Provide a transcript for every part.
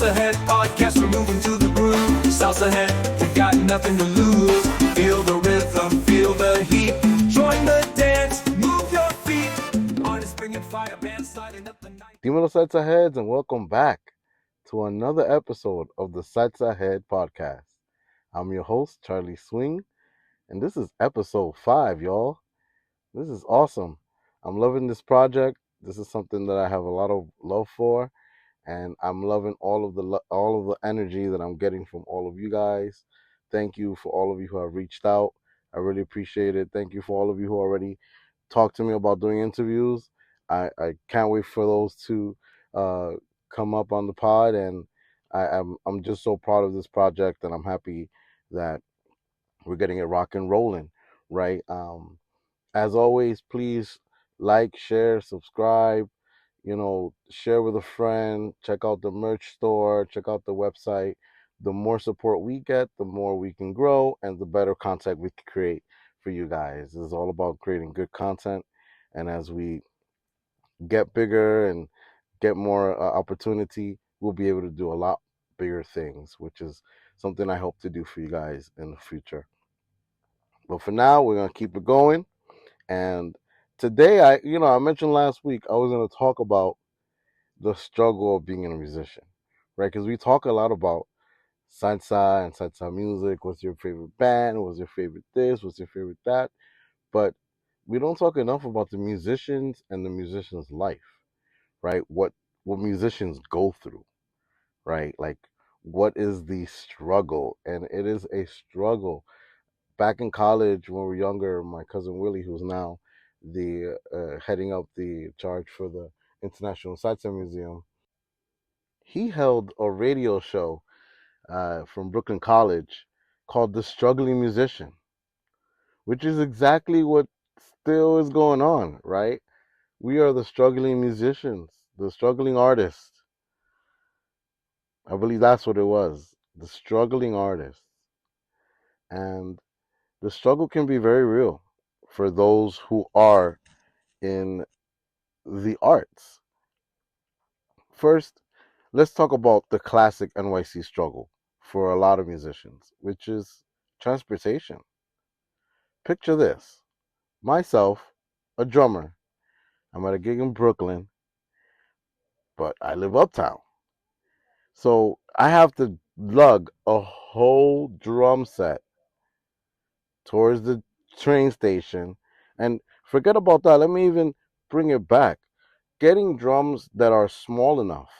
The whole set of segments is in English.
Salsa Head Podcast, we're moving to the groove. Salsa Head, we got nothing to lose. Feel the rhythm, feel the heat. Join the dance, move your feet. Artists bringing fire, bands lighting up the night. Dímelo Salsa Heads, and welcome back to another episode of the Salsa Head Podcast. I'm your host, Charlie Swing, and this is episode 5, y'all. This is awesome. I'm loving this project. This is something that I have a lot of love for, and I'm loving all of the energy that I'm getting from all of you guys. Thank you for all of you who have reached out. I really appreciate it. Thank you for all of you who already talked to me about doing interviews. I can't wait for those to come up on the pod, and I'm just so proud of this project, and I'm happy that we're getting it rock and rolling, right? As always, please like, share, subscribe, share with a friend, check out the merch store, check out the website. The more support we get, the more we can grow, and the better content we can create for you guys. This is all about creating good content, and as we get bigger and get more opportunity, we'll be able to do a lot bigger things, which is something I hope to do for you guys in the future. But for now, we're going to keep it going. And today, I mentioned last week, I was going to talk about the struggle of being a musician, right? Because we talk a lot about salsa and salsa music. What's your favorite band? What's your favorite this? What's your favorite that? But we don't talk enough about the musicians and the musician's life, right? What musicians go through, right? Like, what is the struggle? And it is a struggle. Back in college, when we were younger, my cousin Willie, who's now the heading up the charge for the International Salsa Museum, he held a radio show from Brooklyn College called The Struggling Musician, which is exactly what still is going on, right? We are the struggling musicians, the struggling artists. I believe that's what it was, the struggling artists. And the struggle can be very real for those who are in the arts. First, let's talk about the classic NYC struggle for a lot of musicians, which is transportation. Picture this. Myself, a drummer. I'm at a gig in Brooklyn, but I live uptown. So I have to lug a whole drum set towards the train station. And forget about that. Let me even bring it back. Getting drums that are small enough,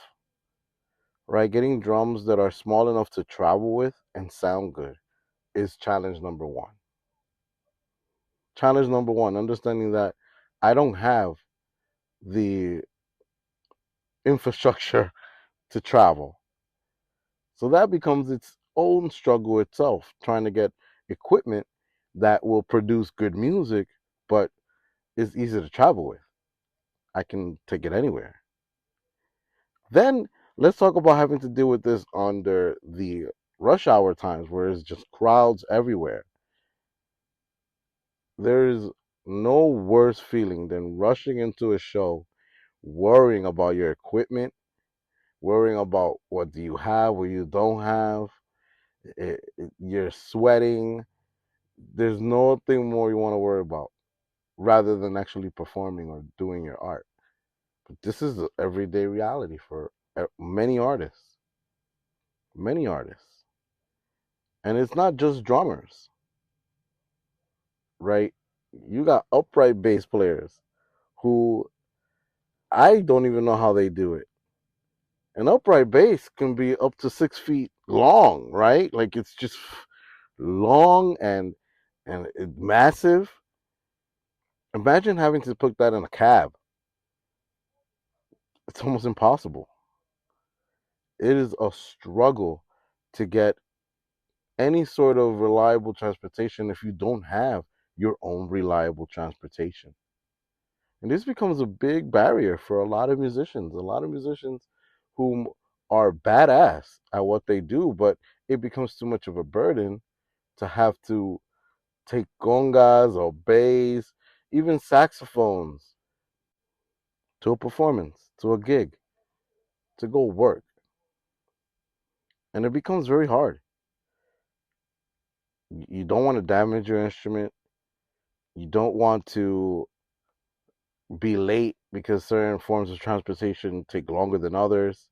right? Getting drums that are small enough to travel with and sound good is challenge number one. Challenge number one, understanding that I don't have the infrastructure to travel. So that becomes its own struggle itself, trying to get equipment that will produce good music, but is easy to travel with. I can take it anywhere. Then let's talk about having to deal with this under the rush hour times where it's just crowds everywhere. There is no worse feeling than rushing into a show, worrying about your equipment, worrying about what do you have, what you don't have. You're sweating. There's nothing more you want to worry about rather than actually performing or doing your art. But this is the everyday reality for many artists. Many artists. And it's not just drummers, right? You got upright bass players who I don't even know how they do it. An upright bass can be up to 6 feet long, right? Like it's just long and massive. Imagine having to put that in a cab. It's almost impossible. It is a struggle to get any sort of reliable transportation if you don't have your own reliable transportation. And this becomes a big barrier for a lot of musicians. A lot of musicians who are badass at what they do, but it becomes too much of a burden to have to take congas or bass, even saxophones to a performance, to a gig, to go work. and it becomes very hard. You don't want to damage your instrument. You don't want to be late because certain forms of transportation take longer than others.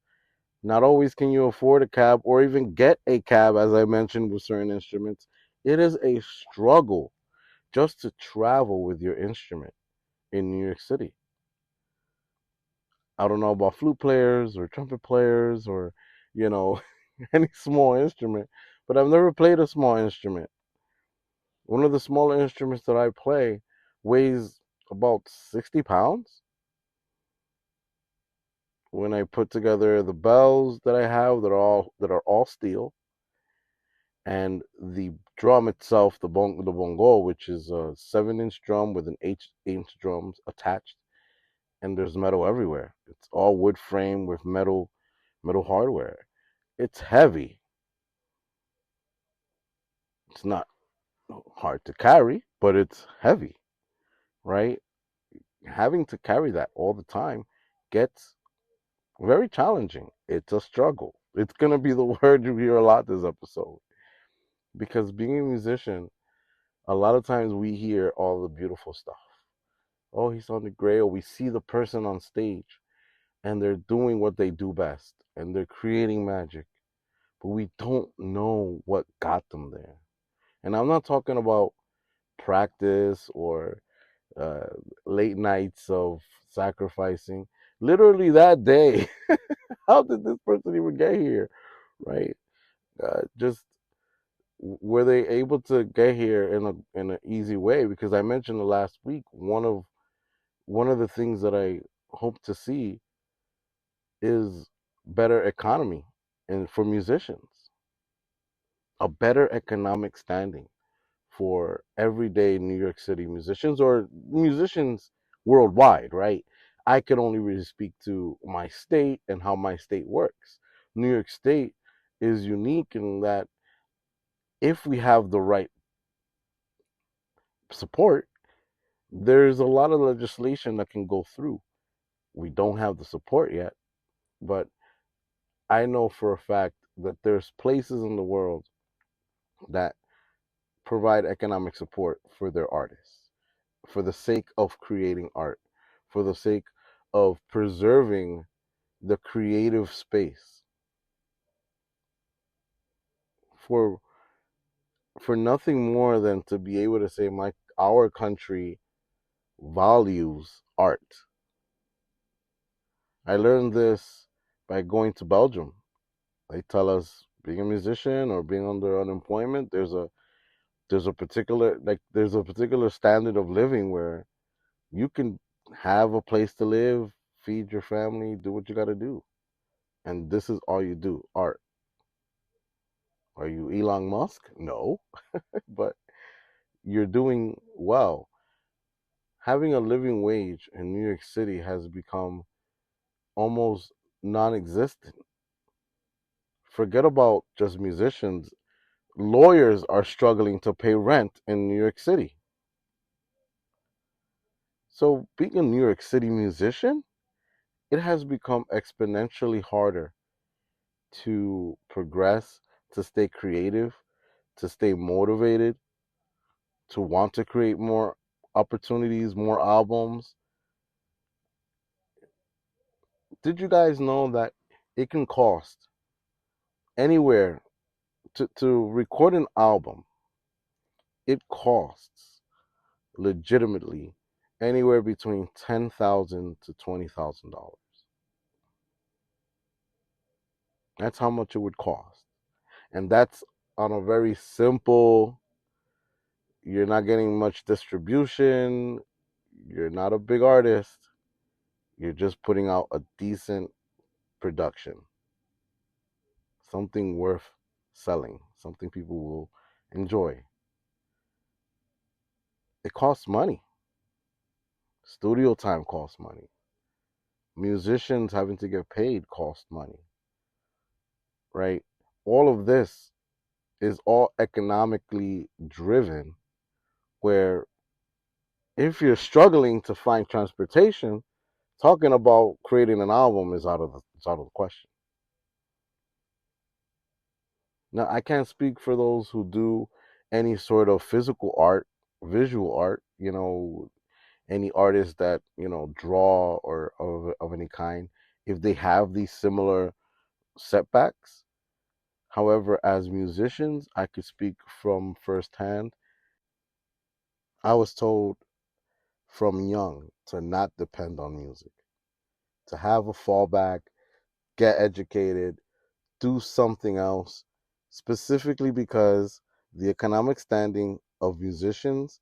Not always can you afford a cab or even get a cab, as I mentioned, with certain instruments. It is a struggle just to travel with your instrument in New York City. I don't know about flute players or trumpet players or, you know, any small instrument, but I've never played a small instrument. One of the smaller instruments that I play weighs about 60 pounds. When I put together the bells that I have that are all steel, and the drum itself, the bongo, which is a 7-inch drum with an 8-inch drums attached, and there's metal everywhere. It's all wood frame with metal hardware. It's heavy. It's not hard to carry, but it's heavy, right? Having to carry that all the time gets very challenging. It's a struggle. It's gonna be the word you hear a lot this episode. Because being a musician, a lot of times we hear all the beautiful stuff. Oh, he sounded great, or we see the person on stage and they're doing what they do best and they're creating magic, but we don't know what got them there. And I'm not talking about practice or uh, late nights of sacrificing. Literally that day, how did this person even get here? Right? Just were they able to get here in an easy way? Because I mentioned the last week, one of the things that I hope to see is better economy and for musicians, a better economic standing for everyday New York City musicians or musicians worldwide, right? I can only really speak to my state and how my state works. New York State is unique in that if we have the right support, there's a lot of legislation that can go through. We don't have the support yet, but I know for a fact that there's places in the world that provide economic support for their artists for the sake of creating art, for the sake of preserving the creative space, for nothing more than to be able to say our country values art. I learned this by going to Belgium. They tell us being a musician or being under unemployment, there's a particular standard of living where you can have a place to live, feed your family, do what you got to do. And this is all you do, art. Are you Elon Musk? No, but you're doing well. Having a living wage in New York City has become almost non existent. Forget about just musicians. Lawyers are struggling to pay rent in New York City. So, being a New York City musician, it has become exponentially harder to progress, to stay creative, to stay motivated, to want to create more opportunities, more albums. Did you guys know that it can cost anywhere to record an album? It costs legitimately anywhere between $10,000 to $20,000. That's how much it would cost, and that's on a very simple. You're not getting much distribution. You're not a big artist. You're just putting out a decent production, something worth selling, something people will enjoy. It costs money. Studio time costs money. Musicians having to get paid costs money, right? All of this is all economically driven, where if you're struggling to find transportation, talking about creating an album is out of the question. Now, I can't speak for those who do any sort of physical art, visual art, any artist that, draw or of any kind, if they have these similar setbacks. However, as musicians, I could speak from firsthand. I was told from young to not depend on music, to have a fallback, get educated, do something else, specifically because the economic standing of musicians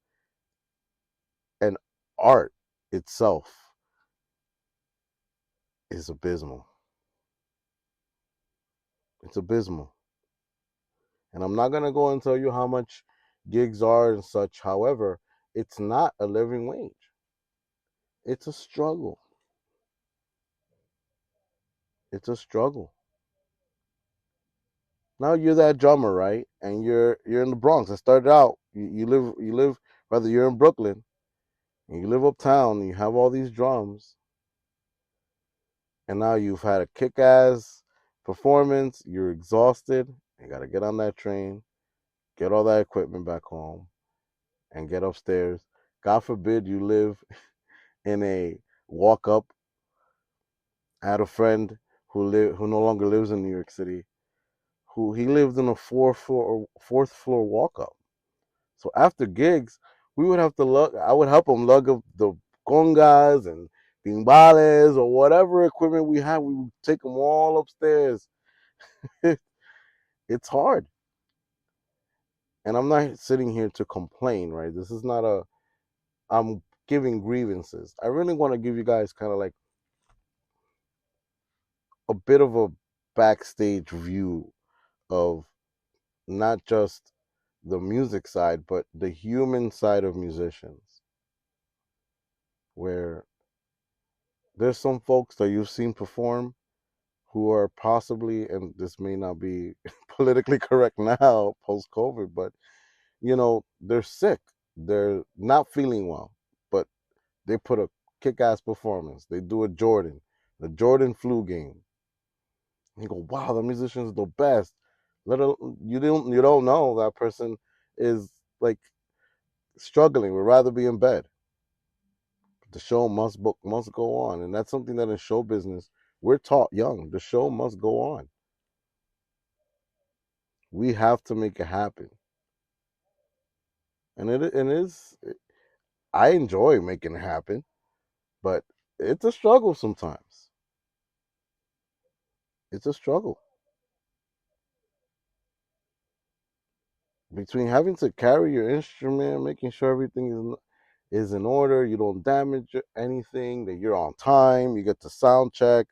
and art itself is abysmal. It's abysmal. And I'm not going to go and tell you how much gigs are and such. However, it's not a living wage. It's a struggle. It's a struggle. Now you're that drummer, right? And you're in the Bronx. I started out. You live whether you're in Brooklyn and you live uptown and you have all these drums, and now you've had a kick-ass performance. You're exhausted. You got to get on that train, get all that equipment back home, and get upstairs. God forbid you live in a walk up. I had a friend who no longer lives in New York City, who he lived in a fourth floor walk up. So after gigs, we would have to lug. I would help him lug up the congas and timbales or whatever equipment we had. We would take them all upstairs. It's hard, and I'm not sitting here to complain, right? This is not a. I'm giving grievances. I really want to give you guys kind of like a bit of a backstage view of not just the music side, but the human side of musicians, where there's some folks that you've seen perform who are possibly, and this may not be politically correct now post COVID, but they're sick, they're not feeling well, but they put a kick-ass performance. They do the Jordan flu game. And you go, wow, the musician's the best. You don't know that person is like struggling, would rather be in bed. The show must go on, and that's something that in show business we're taught young. The show must go on. We have to make it happen, and it is. I enjoy making it happen, but it's a struggle sometimes. It's a struggle between having to carry your instrument, making sure everything is in order, you don't damage anything, that you're on time, you get to sound check,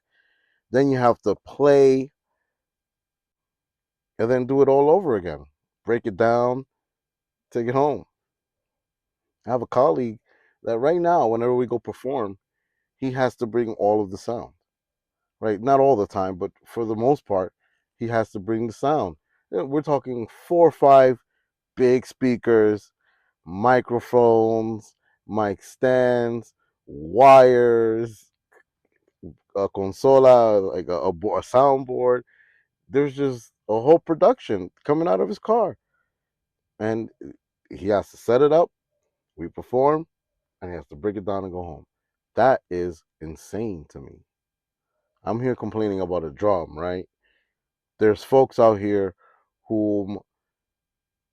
then you have to play, and then do it all over again. Break it down, take it home. I have a colleague that right now, whenever we go perform, he has to bring all of the sound. Right? Not all the time, but for the most part, he has to bring the sound. We're talking 4 or 5 big speakers, microphones, mic stands, wires, a consola, like a soundboard. There's just a whole production coming out of his car, and he has to set it up. We perform, and he has to break it down and go home. That is insane to me. I'm here complaining about a drum, right? There's folks out here who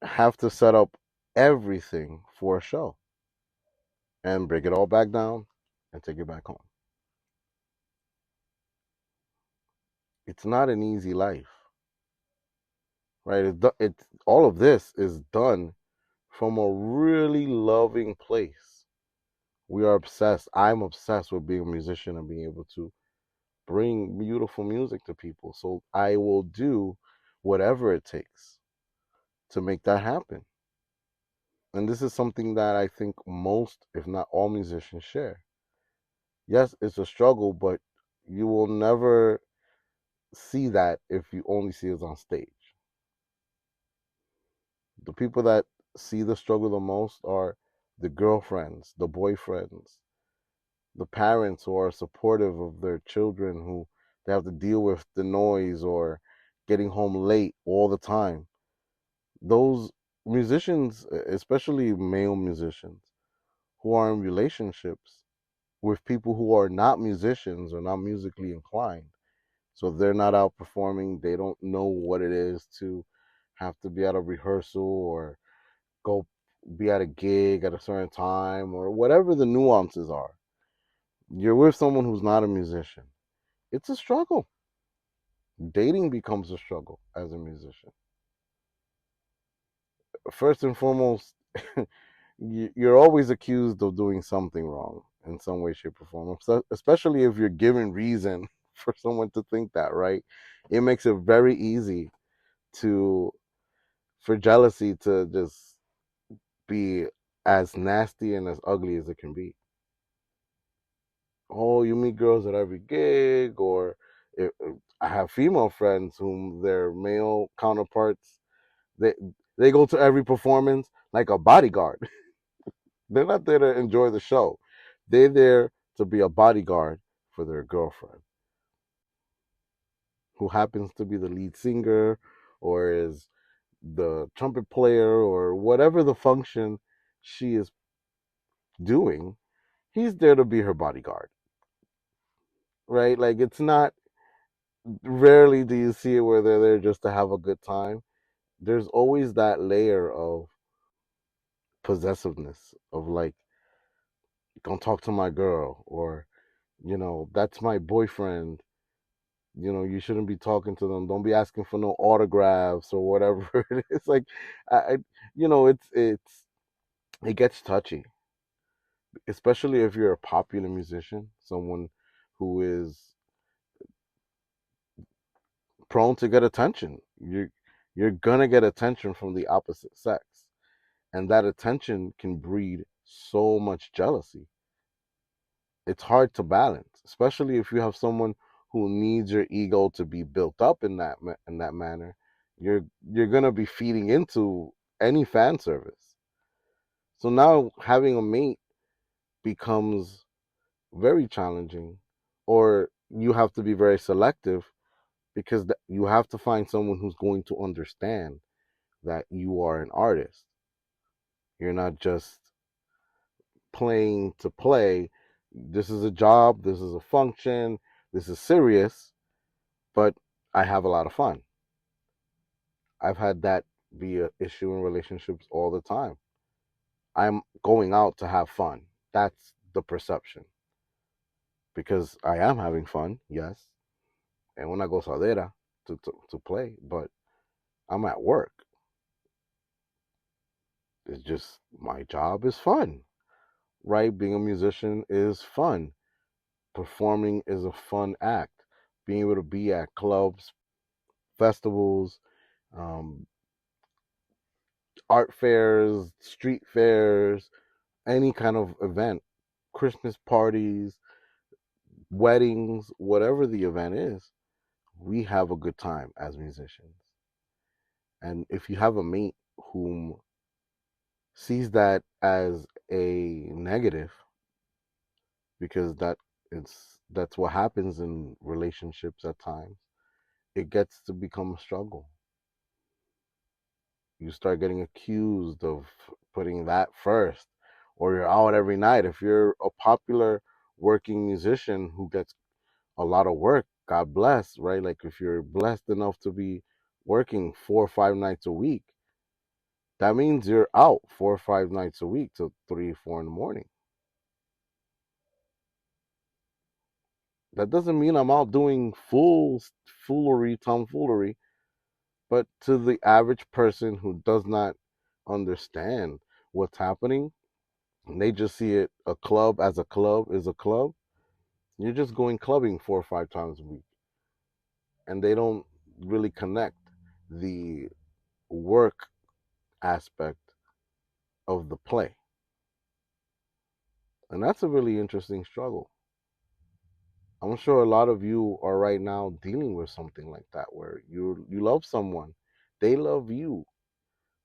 have to set up everything for a show and break it all back down and take it back home. It's not an easy life, right? All of this is done from a really loving place. We are obsessed. I'm obsessed with being a musician and being able to bring beautiful music to people. So I will do whatever it takes to make that happen. And this is something that I think most, if not all, musicians share. Yes, it's a struggle, but you will never see that if you only see us on stage. The people that see the struggle the most are the girlfriends, the boyfriends, the parents who are supportive of their children who they have to deal with the noise or getting home late all the time. Those musicians, especially male musicians, who are in relationships with people who are not musicians or not musically inclined. So they're not out performing. They don't know what it is to have to be at a rehearsal or go be at a gig at a certain time or whatever the nuances are. You're with someone who's not a musician. It's a struggle. Dating becomes a struggle as a musician. First and foremost, you're always accused of doing something wrong in some way, shape, or form, especially if you're given reason for someone to think that, right? It makes it very easy to for jealousy to just be as nasty and as ugly as it can be. Oh, you meet girls at every gig, or I have female friends whom their male counterparts they they go to every performance like a bodyguard. They're not there to enjoy the show. They're there to be a bodyguard for their girlfriend, who happens to be the lead singer or is the trumpet player or whatever the function she is doing. He's there to be her bodyguard, right? Like it's not rarely do you see it where they're there just to have a good time. There's always that layer of possessiveness of like, don't talk to my girl, or that's my boyfriend. You shouldn't be talking to them. Don't be asking for no autographs or whatever. It's like, I it gets touchy, especially if you're a popular musician, someone who is prone to get attention. You're gonna get attention from the opposite sex, and that attention can breed so much jealousy. It's hard to balance, especially if you have someone who needs your ego to be built up in that manner. You're gonna be feeding into any fan service. So now having a mate becomes very challenging, or you have to be very selective because you have to find someone who's going to understand that you are an artist. You're not just playing to play. This is a job, this is a function, this is serious, but I have a lot of fun. I've had that be an issue in relationships all the time. I'm going out to have fun. That's the perception. Because I am having fun, yes. And when I go sadera to play, but I'm at work. It's just my job is fun, right? Being a musician is fun. Performing is a fun act. Being able to be at clubs, festivals, um, art fairs, street fairs, any kind of event, Christmas parties, weddings, whatever the event is, we have a good time as musicians. And if you have a mate whom sees that as a negative, because that's what happens in relationships at times, it gets to become a struggle. You start getting accused of putting that first, or you're out every night. If you're a popular working musician who gets a lot of work, God bless, right? Like if you're blessed enough to be working 4 or 5 nights a week, that means you're out 4 or 5 nights a week till 3 or 4 in the morning. That doesn't mean I'm out doing tomfoolery, but to the average person who does not understand what's happening, and they just see it a club as a club is a club, you're just going clubbing 4 or 5 times a week. And they don't really connect the work aspect of the play. And that's a really interesting struggle. I'm sure a lot of you are right now dealing with something like that where you love someone, they love you,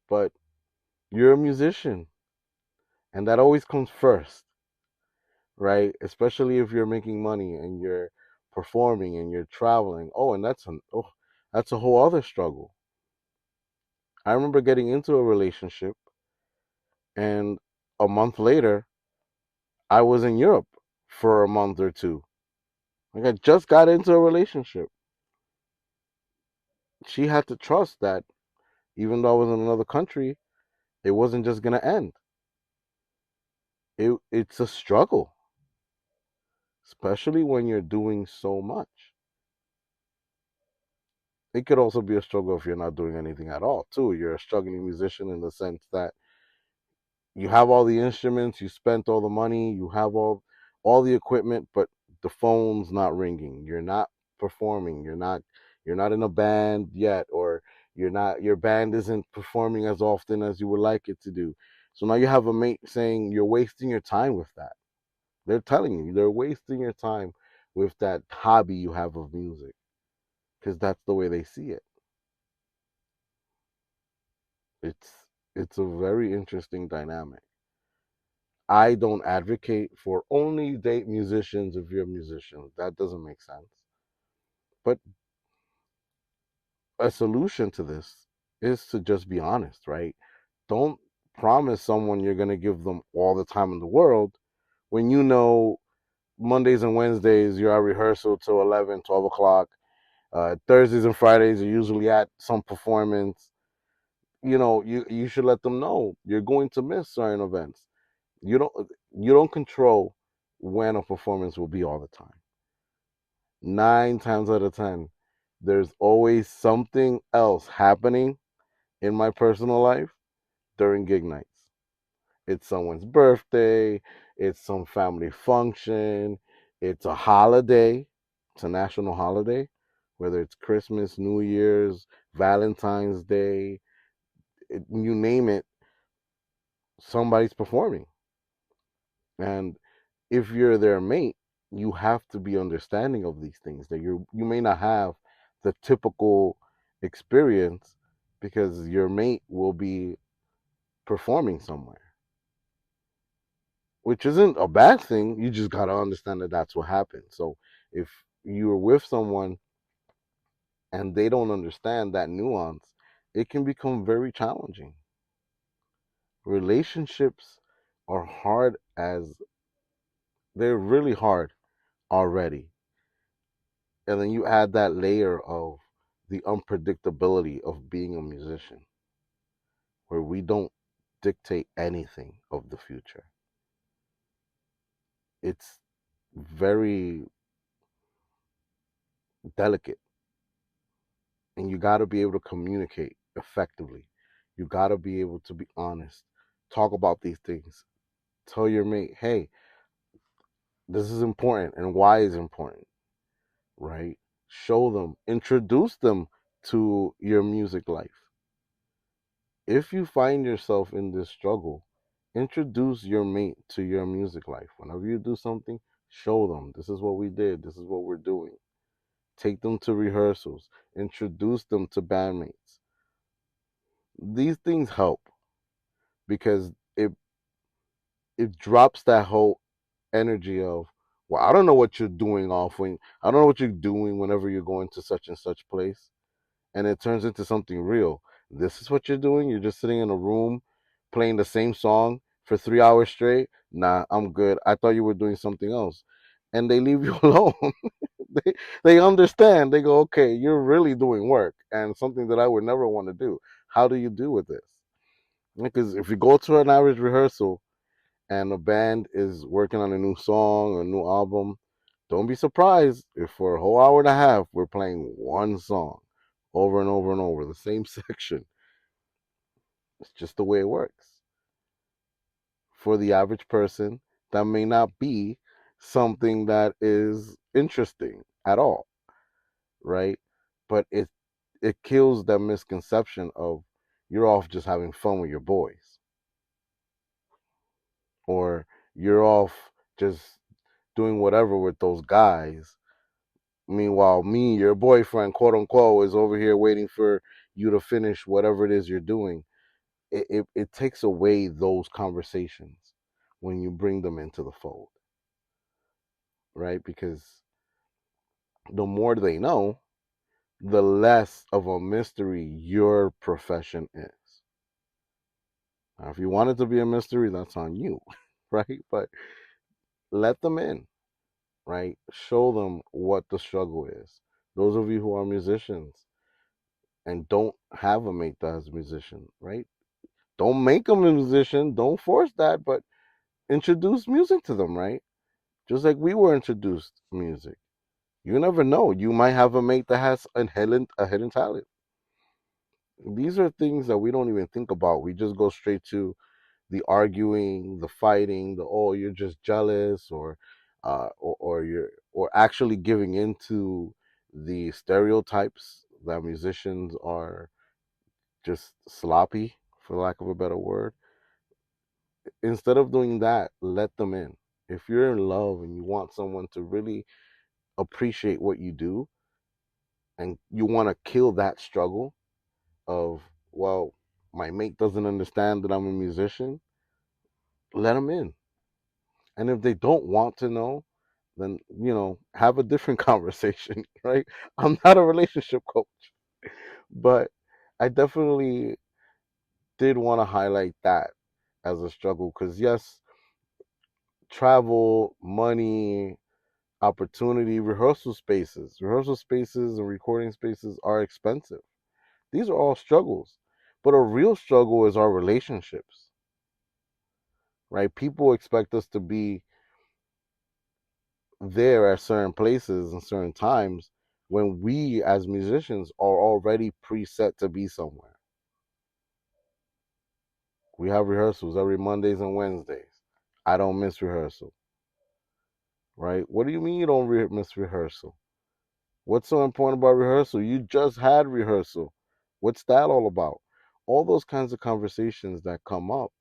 but you're a musician and that always comes first, right? Especially if you're making money and you're performing and you're traveling. Oh, and That's a whole other struggle. I remember getting into a relationship, and a month later, I was in Europe for a month or two. Like, I just got into a relationship. She had to trust that even though I was in another country, it wasn't just gonna end. It's a struggle, especially when you're doing so much. It could also be a struggle if you're not doing anything at all, too. You're a struggling musician in the sense that you have all the instruments, you spent all the money, you have all the equipment, but the phone's not ringing. You're not performing. You're not in a band yet, or your band isn't performing as often as you would like it to do. So now you have a mate saying you're wasting your time with that. They're telling you they're wasting your time with that hobby you have of music, because that's the way they see it. It's a very interesting dynamic. I don't advocate for only date musicians if you're a musician. That doesn't make sense. But a solution to this is to just be honest, right? Don't promise someone you're going to give them all the time in the world when you know Mondays and Wednesdays you're at rehearsal till 11, 12 o'clock. Thursdays and Fridays are usually at some performance. You should let them know you're going to miss certain events. You don't control when a performance will be all the time. 9 times out of 10, there's always something else happening in my personal life during gig nights. It's someone's birthday, it's some family function, it's a holiday, it's a national holiday, whether it's Christmas, New Year's, Valentine's Day, you name it, somebody's performing. And if you're their mate, you have to be understanding of these things that you may not have the typical experience because your mate will be performing somewhere, which isn't a bad thing. You just got to understand that that's what happens. So if you're with someone and they don't understand that nuance, it can become very challenging. Relationships are hard as they're really hard already. And then you add that layer of the unpredictability of being a musician, where we don't dictate anything of the future. It's very delicate, and you got to be able to communicate effectively. You got to be able to be honest, talk about these things, tell your mate, hey, this is important and why is important, right? Show them, introduce them to your music life. If you find yourself in this struggle, introduce your mate to your music life. Whenever you do something, show them this is what we did, this is what we're doing. Take them to rehearsals, introduce them to bandmates. These things help because it drops that whole energy of, well, I don't know what you're doing off when I don't know what you're doing whenever you're going to such and such place, and it turns into something real. This is what you're doing. You're just sitting in a room playing the same song for 3 hours straight. Nah, I'm good. I thought you were doing something else. And they leave you alone. they, they understand. They go, okay, you're really doing work and something that I would never want to do. How do you do with this? Because if you go to an average rehearsal and a band is working on a new song or a new album, don't be surprised if for a whole hour and a half we're playing one song over and over and over, the same section. It's just the way it works. For the average person, that may not be something that is interesting at all, right? But it kills that misconception of you're off just having fun with your boys, or you're off just doing whatever with those guys. Meanwhile, me, your boyfriend, quote unquote, is over here waiting for you to finish whatever it is you're doing. It takes away those conversations when you bring them into the fold, right? Because the more they know, the less of a mystery your profession is. Now, if you want it to be a mystery, that's on you, right? But let them in, right? Show them what the struggle is. Those of you who are musicians and don't have a mate that's a musician, right? Don't make them a musician. Don't force that, but introduce music to them, right? Just like we were introduced music. You never know. You might have a mate that has a hidden talent. These are things that we don't even think about. We just go straight to the arguing, the fighting, the oh you're just jealous or you're or actually giving into the stereotypes that musicians are just sloppy, for lack of a better word. Instead of doing that, let them in. If you're in love and you want someone to really appreciate what you do and you want to kill that struggle of, well, my mate doesn't understand that I'm a musician, let them in. And if they don't want to know, then, have a different conversation, right? I'm not a relationship coach, but I definitely did want to highlight that as a struggle because, yes, travel, money, opportunity, rehearsal spaces, and recording spaces are expensive. These are all struggles. But a real struggle is our relationships, right? People expect us to be there at certain places and certain times when we as musicians are already preset to be somewhere. We have rehearsals every Mondays and Wednesdays. I don't miss rehearsal, right? What do you mean you don't miss rehearsal? What's so important about rehearsal? You just had rehearsal. What's that all about? All those kinds of conversations that come up,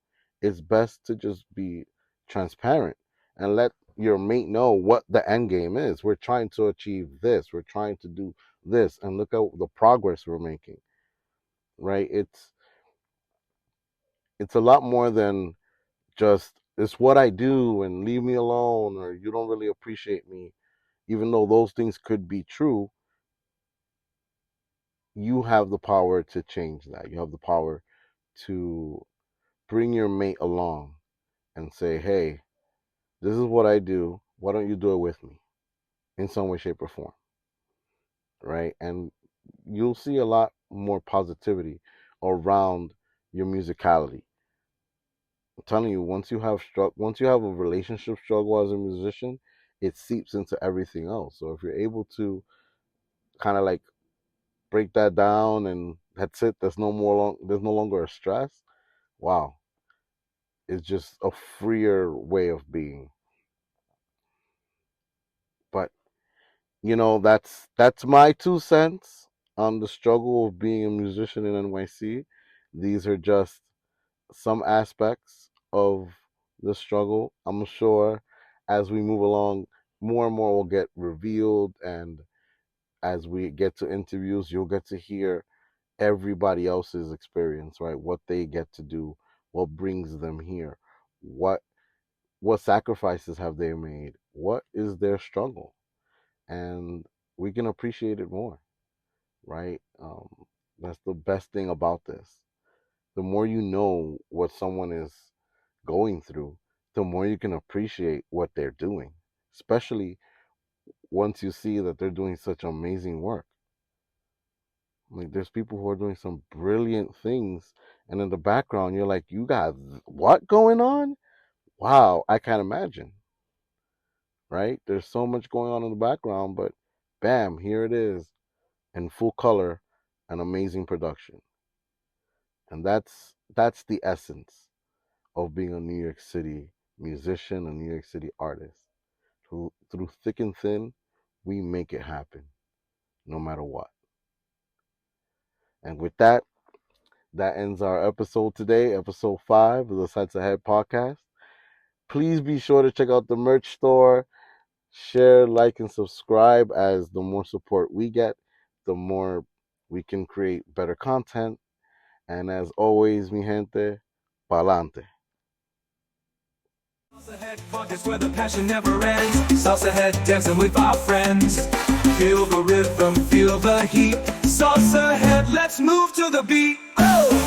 it's best to just be transparent and let your mate know what the end game is. We're trying to achieve this. We're trying to do this, and look at the progress we're making. Right? It's a lot more than just it's what I do and leave me alone or you don't really appreciate me. Even though those things could be true, you have the power to change that. You have the power to bring your mate along and say, hey, this is what I do. Why don't you do it with me in some way, shape, or form? Right? And you'll see a lot more positivity around your musicality. I'm telling you, once you have a relationship struggle as a musician, it seeps into everything else. So if you're able to kind of like break that down and that's it, there's no longer a stress. Wow, it's just a freer way of being. But that's my 2 cents on the struggle of being a musician in NYC. These are just some aspects of the struggle. I'm sure as we move along, more and more will get revealed, and as we get to interviews, you'll get to hear everybody else's experience, right? What they get to do, what brings them here, what what sacrifices have they made, what is their struggle, and we can appreciate it more, right? That's the best thing about this. The more you know what someone is going through, the more you can appreciate what they're doing, especially once you see that they're doing such amazing work. Like there's people who are doing some brilliant things, and in the background, you're like, you got what going on? Wow, I can't imagine, right? There's so much going on in the background, but bam, here it is in full color, an amazing production. And that's the essence of being a New York City musician, a New York City artist. Through thick and thin, we make it happen, no matter what. And with that, that ends our episode today, episode 5 of the Salsa Head Podcast. Please be sure to check out the merch store, share, like, and subscribe, as the more support we get, the more we can create better content. And as always, mi gente, pa'lante. Salsa Head Podcast where the passion never ends. Salsa Head dancing with our friends. Feel the rhythm, feel the heat. Salsa Head, let's move to the beat. Oh!